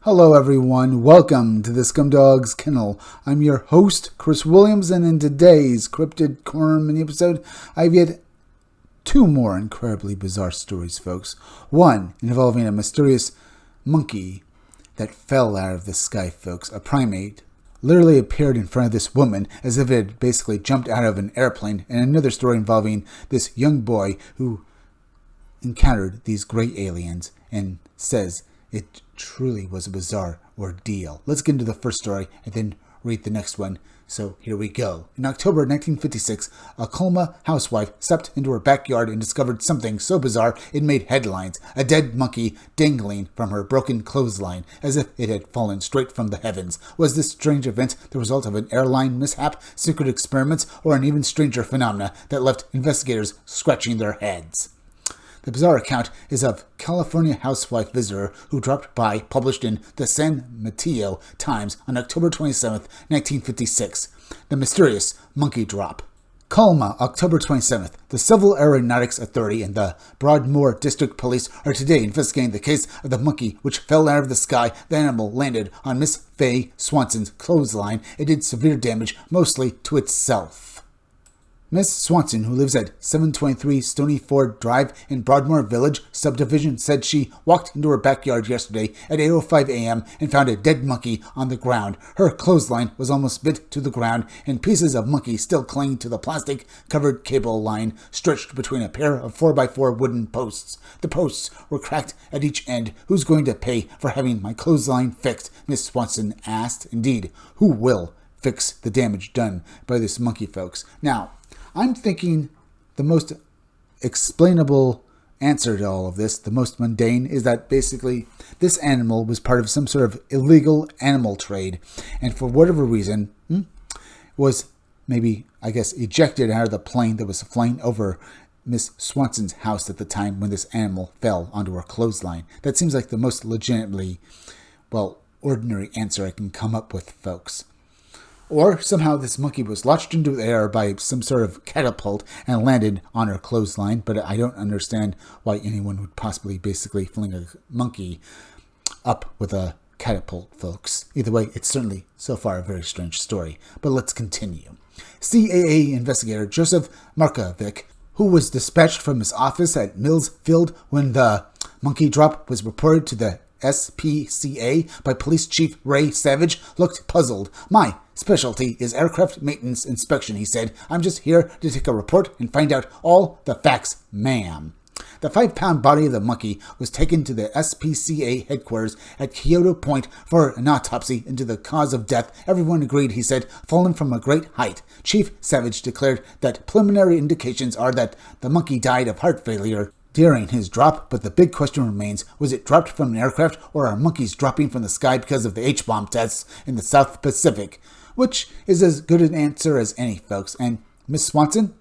Hello everyone, welcome to the Scumdogs Kennel. I'm your host, Chris Williams, and in today's Cryptid Corner mini episode, I've yet two more incredibly bizarre stories, folks. One involving a mysterious monkey that fell out of the sky, folks. A primate literally appeared in front of this woman as if it had basically jumped out of an airplane, and another story involving this young boy who encountered these gray aliens and says it truly was a bizarre ordeal. Let's get into the first story and then read the next one. So here we go. In October 1956, a Colma housewife stepped into her backyard and discovered something so bizarre it made headlines. A dead monkey dangling from her broken clothesline as if it had fallen straight from the heavens. Was this strange event the result of an airline mishap, secret experiments, or an even stranger phenomena that left investigators scratching their heads? The bizarre account is of California housewife visitor who dropped by, published in the San Mateo Times on October 27, 1956. The mysterious monkey drop. Colma, October 27th. The Civil Aeronautics Authority and the Broadmoor District Police are today investigating the case of the monkey which fell out of the sky. The animal landed on Miss Faye Swanson's clothesline. It did severe damage, mostly to itself. Miss Swanson, who lives at 723 Stony Ford Drive in Broadmoor Village subdivision, said she walked into her backyard yesterday at 8:05 a.m. and found a dead monkey on the ground. Her clothesline was almost bit to the ground, and pieces of monkey still clinging to the plastic-covered cable line stretched between a pair of 4x4 wooden posts. The posts were cracked at each end. Who's going to pay for having my clothesline fixed? Miss Swanson asked. Indeed, who will fix the damage done by this monkey, folks? Now, I'm thinking the most explainable answer to all of this, the most mundane, is that basically this animal was part of some sort of illegal animal trade, and for whatever reason, was maybe, I guess, ejected out of the plane that was flying over Miss Swanson's house at the time when this animal fell onto her clothesline. That seems like the most legitimately, ordinary answer I can come up with, folks. Or somehow this monkey was launched into the air by some sort of catapult and landed on her clothesline, but I don't understand why anyone would possibly basically fling a monkey up with a catapult, folks. Either way, it's certainly so far a very strange story. But let's continue. CAA investigator Joseph Markovic, who was dispatched from his office at Mills Field when the monkey drop was reported to the SPCA by Police Chief Ray Savage, looked puzzled. My specialty is aircraft maintenance inspection, he said. I'm just here to take a report and find out all the facts, ma'am. The 5-pound body of the monkey was taken to the SPCA headquarters at Kyoto Point for an autopsy into the cause of death. Everyone agreed, he said, fallen from a great height. Chief Savage declared that preliminary indications are that the monkey died of heart failure during his drop, but the big question remains, was it dropped from an aircraft, or are monkeys dropping from the sky because of the H-bomb tests in the South Pacific? Which is as good an answer as any, folks. And Miss Swanson?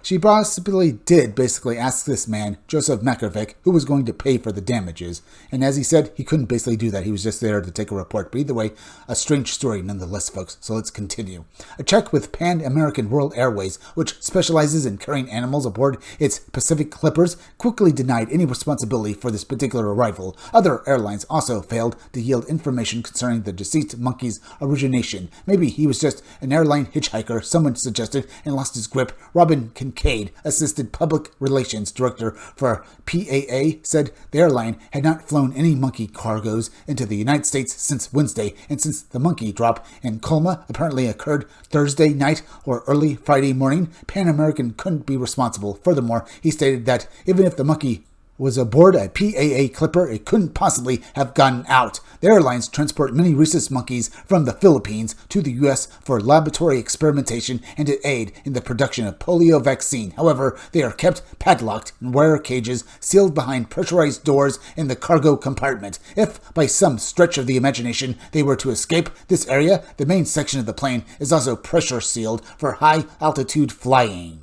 She possibly did basically ask this man, Joseph Markovic, who was going to pay for the damages. And as he said, he couldn't basically do that. He was just there to take a report. But either way, a strange story nonetheless, folks. So let's continue. A check with Pan American World Airways, which specializes in carrying animals aboard its Pacific Clippers, quickly denied any responsibility for this particular arrival. Other airlines also failed to yield information concerning the deceased monkey's origination. Maybe he was just an airline hitchhiker, someone suggested, and lost his grip. Robin Kincaid, Assistant Public Relations Director for PAA, said the airline had not flown any monkey cargoes into the United States since Wednesday, and since the monkey drop in Colma apparently occurred Thursday night or early Friday morning, Pan American couldn't be responsible. Furthermore, he stated that even if the monkey was aboard a PAA Clipper, it couldn't possibly have gotten out. The airlines transport many rhesus monkeys from the Philippines to the U.S. for laboratory experimentation and to aid in the production of polio vaccine. However, they are kept padlocked in wire cages sealed behind pressurized doors in the cargo compartment. If, by some stretch of the imagination, they were to escape this area, the main section of the plane is also pressure sealed for high-altitude flying.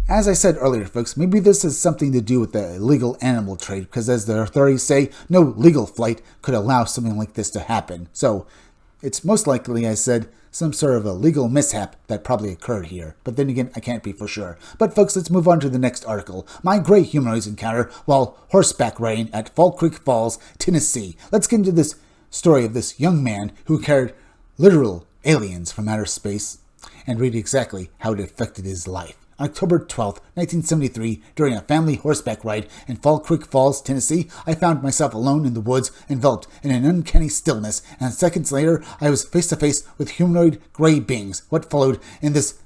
As I said earlier, folks, maybe this has something to do with the illegal animal trade, because as the authorities say, no legal flight could allow something like this to happen. So, it's most likely, I said, some sort of a legal mishap that probably occurred here. But then again, I can't be for sure. But folks, let's move on to the next article. My gray humanoids encounter while horseback riding at Fall Creek Falls, Tennessee. Let's get into this story of this young man who carried literal aliens from outer space and read exactly how it affected his life. On October 12, 1973, during a family horseback ride in Fall Creek Falls, Tennessee, I found myself alone in the woods, enveloped in an uncanny stillness, and seconds later, I was face to face with humanoid gray beings. What followed in this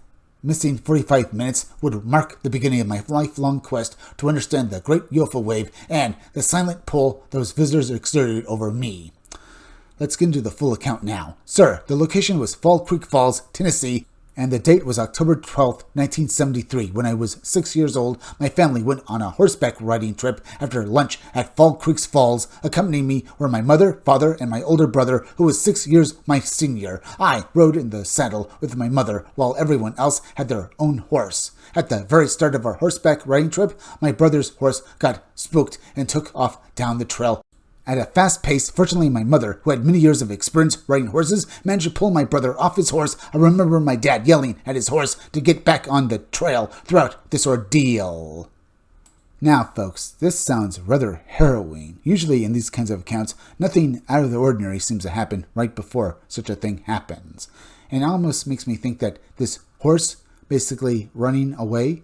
missing 45 minutes would mark the beginning of my lifelong quest to understand the great UFO wave and the silent pull those visitors exerted over me. Let's get into the full account now. Sir, the location was Fall Creek Falls, Tennessee, and the date was October 12, 1973. When I was 6 years old, my family went on a horseback riding trip after lunch at Fall Creek Falls. Accompanying me were my mother, father, and my older brother, who was 6 years my senior. I rode in the saddle with my mother, while everyone else had their own horse. At the very start of our horseback riding trip, my brother's horse got spooked and took off down the trail at a fast pace. Fortunately, my mother, who had many years of experience riding horses, managed to pull my brother off his horse. I remember my dad yelling at his horse to get back on the trail throughout this ordeal. Now, folks, this sounds rather harrowing. Usually in these kinds of accounts, nothing out of the ordinary seems to happen right before such a thing happens. And it almost makes me think that this horse basically running away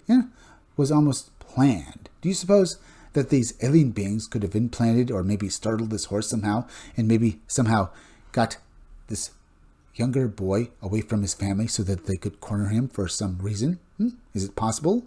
was almost planned. Do you suppose that these alien beings could have implanted or maybe startled this horse somehow, and maybe somehow got this younger boy away from his family so that they could corner him for some reason? Is it possible?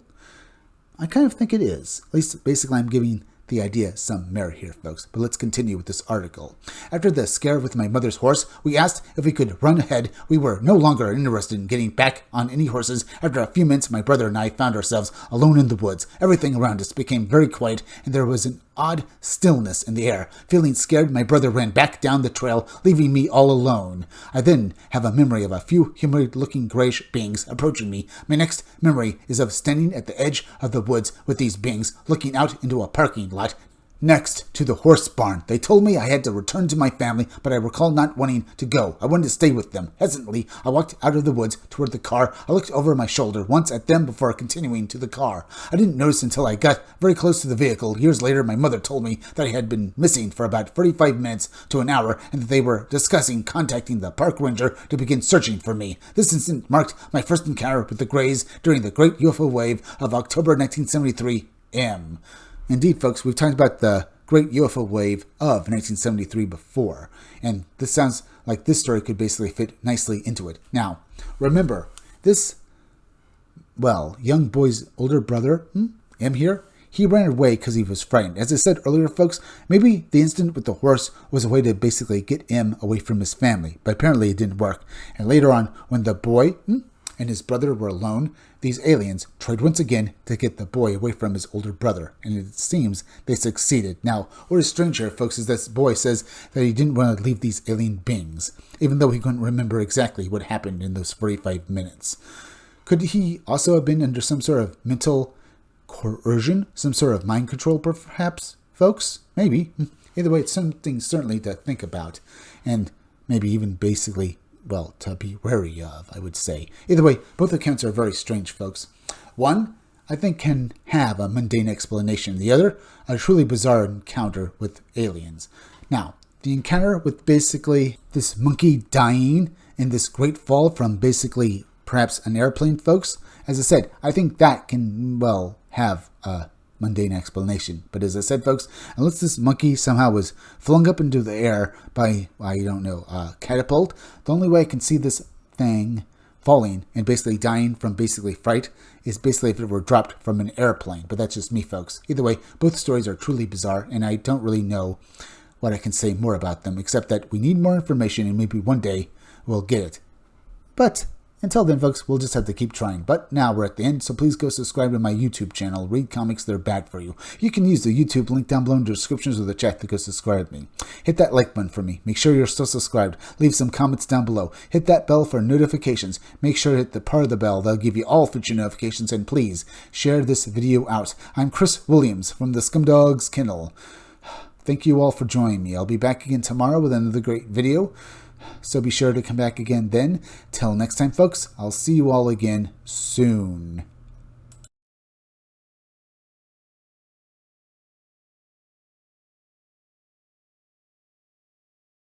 I kind of think it is. At least, basically, I'm giving the idea some merit here, folks. But let's continue with this article. After the scare with my mother's horse, we asked if we could run ahead. We were no longer interested in getting back on any horses. After a few minutes, my brother and I found ourselves alone in the woods. Everything around us became very quiet, and there was an odd stillness in the air. Feeling scared, my brother ran back down the trail, leaving me all alone. I then have a memory of a few humanoid-looking grayish beings approaching me. My next memory is of standing at the edge of the woods with these beings, looking out into a parking lot next to the horse barn. They told me I had to return to my family, but I recall not wanting to go. I wanted to stay with them. Hesitantly, I walked out of the woods toward the car. I looked over my shoulder once at them before continuing to the car. I didn't notice until I got very close to the vehicle. Years later, my mother told me that I had been missing for about 45 minutes to an hour and that they were discussing contacting the park ranger to begin searching for me. This incident marked my first encounter with the Greys during the Great UFO Wave of October 1973 M. Indeed, folks, we've talked about the Great UFO Wave of 1973 before, and this sounds like this story could basically fit nicely into it. Now, remember, this, young boy's older brother, M here, he ran away because he was frightened. As I said earlier, folks, maybe the incident with the horse was a way to basically get M away from his family, but apparently it didn't work. And later on, when the boy and his brother were alone, these aliens tried once again to get the boy away from his older brother, and it seems they succeeded. Now, what is strange here, folks, is this boy says that he didn't want to leave these alien beings, even though he couldn't remember exactly what happened in those 45 minutes. Could he also have been under some sort of mental coercion, some sort of mind control, perhaps, folks? Maybe. Either way, it's something certainly to think about, and maybe even basically to be wary of, I would say. Either way, both accounts are very strange, folks. One, I think, can have a mundane explanation. The other, a truly bizarre encounter with aliens. Now, the encounter with basically this monkey dying in this great fall from basically perhaps an airplane, folks. As I said, I think that can, have a mundane explanation. But as I said, folks, unless this monkey somehow was flung up into the air by, a catapult, the only way I can see this thing falling and basically dying from basically fright is basically if it were dropped from an airplane. But that's just me, folks. Either way, both stories are truly bizarre, and I don't really know what I can say more about them, except that we need more information, and maybe one day we'll get it. But until then, folks, we'll just have to keep trying. But now we're at the end, so please go subscribe to my YouTube channel, Read Comics That Are Bad For You. You can use the YouTube link down below in the descriptions of the chat to go subscribe to me. Hit that like button for me. Make sure you're still subscribed. Leave some comments down below. Hit that bell for notifications. Make sure to hit the part of the bell that'll give you all future notifications, and please share this video out. I'm Chris Williams from the Scumdogs Kennel. Thank you all for joining me. I'll be back again tomorrow with another great video. So be sure to come back again then. Till next time, folks, I'll see you all again soon.